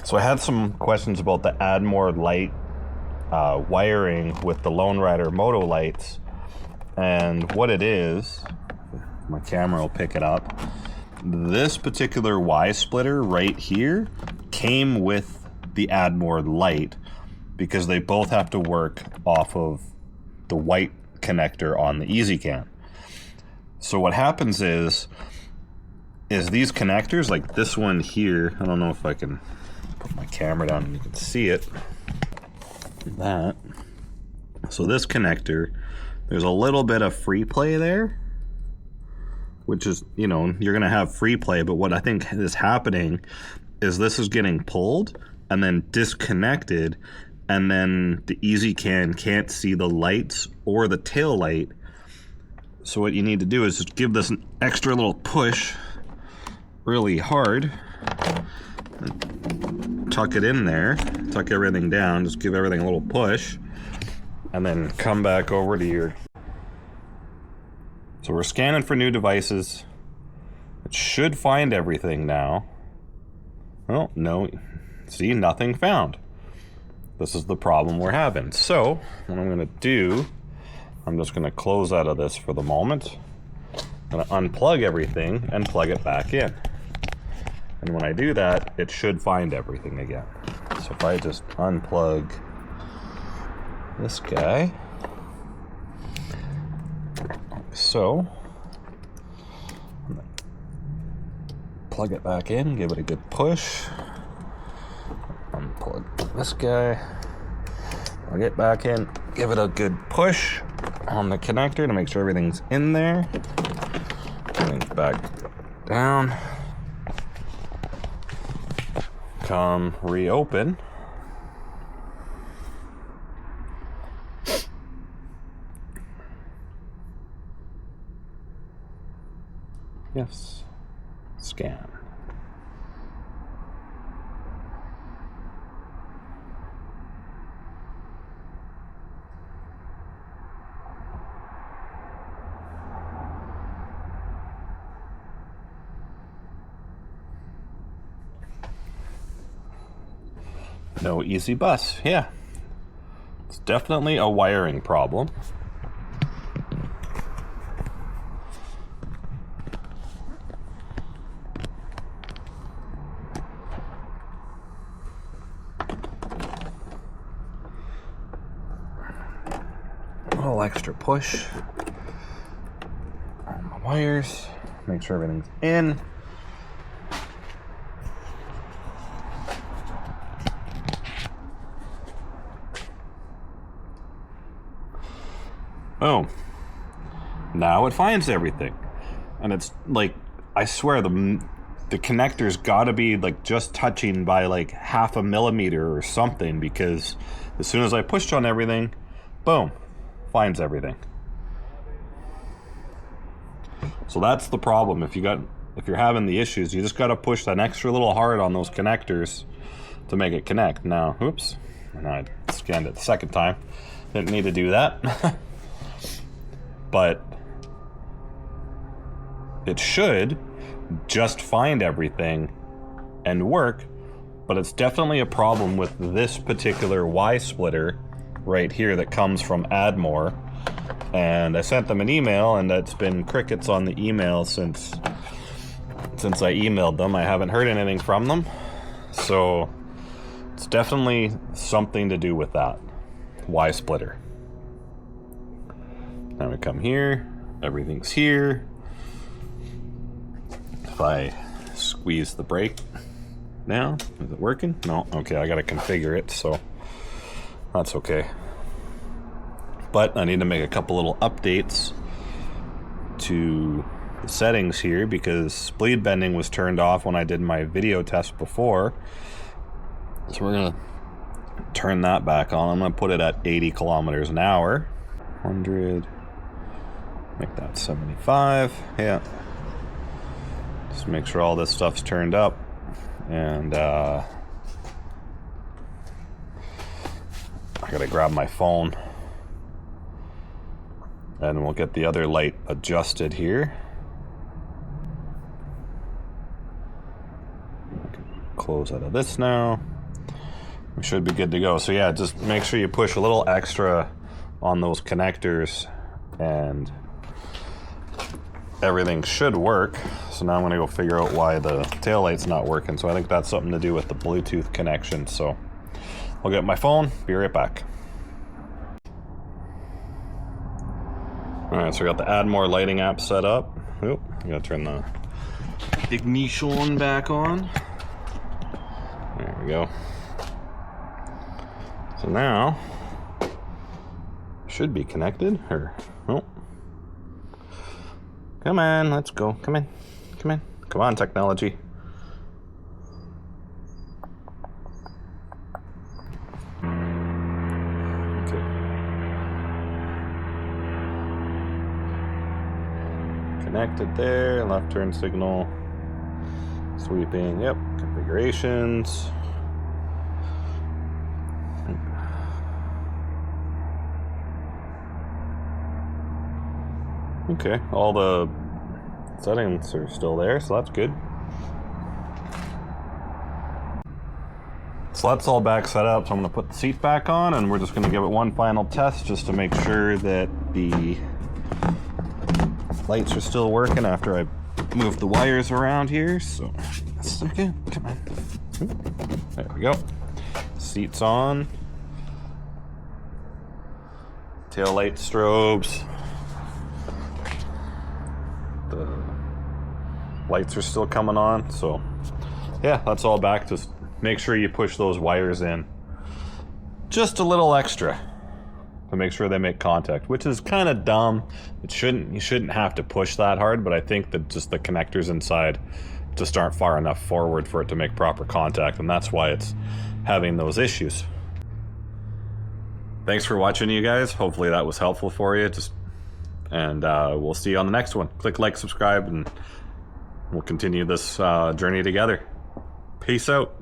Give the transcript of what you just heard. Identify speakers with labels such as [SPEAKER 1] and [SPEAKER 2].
[SPEAKER 1] So I had some questions about the AdMore light wiring with the Lonerider Moto Lights, and what it is, my camera will pick it up. This particular Y splitter right here came with the AdMore light because they both have to work off of the white connector on the EasyCam. So what happens is these connectors, like this one here, I don't know if I can put my camera down and you can see it. That. So this connector, there's a little bit of free play there, which is, you know, you're gonna have free play, but what I think is happening is this is getting pulled and then disconnected, and then the EasyCam can't see the lights or the tail light. So what you need to do is just give this an extra little push really hard, tuck it in there, tuck everything down, just give everything a little push, and then come back over to your... So we're scanning for new devices. It should find everything now. Oh, no, see, nothing found. This is the problem we're having. So what I'm gonna do, I'm just gonna close out of this for the moment. I'm gonna unplug everything and plug it back in. And when I do that, it should find everything again. So if I just unplug this guy, so plug it back in, give it a good push, unplug this guy, plug it back in, give it a good push on the connector to make sure everything's in there, bring it back down, come reopen. Yes, scan. No easy bus, yeah. It's definitely a wiring problem. A little extra push on the wires, make sure everything's in. Oh, now it finds everything. And it's like, I swear the connector's gotta be like just touching by like 0.5 millimeter or something, because as soon as I pushed on everything, boom, finds everything. So that's the problem. If you're having the issues, you just gotta push that extra little hard on those connectors to make it connect. Now, oops, and I scanned it the second time. Didn't need to do that. But it should just find everything and work, but it's definitely a problem with this particular Y splitter right here that comes from AdMore. And I sent them an email, and it's been crickets on the email since I emailed them. I haven't heard anything from them, so it's definitely something to do with that Y splitter. Now we come here, everything's here. If I squeeze the brake now, is it working? No, okay, I gotta configure it, so that's okay. But I need to make a couple little updates to the settings here, because bleed bending was turned off when I did my video test before. So we're gonna turn that back on. I'm gonna put it at 80 kilometers an hour. 100. Make that 75, yeah. Just make sure all this stuff's turned up. And I gotta grab my phone. And we'll get the other light adjusted here. Close out of this now. we should be good to go. So yeah, just make sure you push a little extra on those connectors and everything should work. So now I'm gonna go figure out why the taillight's not working. So I think that's something to do with the Bluetooth connection. So I'll get my phone, be right back. All right, so I got the AdMore Lighting app set up. Oop, I gotta turn the ignition back on. There we go. So now, should be connected, or, oh. Come on, let's go, come in, come in. Come on, technology. Okay. Connected there, left turn signal. Sweeping, yep, configurations. Okay, all the settings are still there, so that's good. So that's all back set up, so I'm gonna put the seat back on and we're just gonna give it one final test just to make sure that the lights are still working after I move the wires around here. So, a second, come on. There we go. Seat's on. Tail light strobes. The lights are still coming on, so yeah, that's all back. Just make sure you push those wires in just a little extra to make sure they make contact, which is kind of dumb. You shouldn't have to push that hard, but I think that just the connectors inside just aren't far enough forward for it to make proper contact, and that's why it's having those issues. Thanks for watching, you guys. Hopefully that was helpful for you. And we'll see you on the next one. Click like, subscribe, and we'll continue this journey together. Peace out.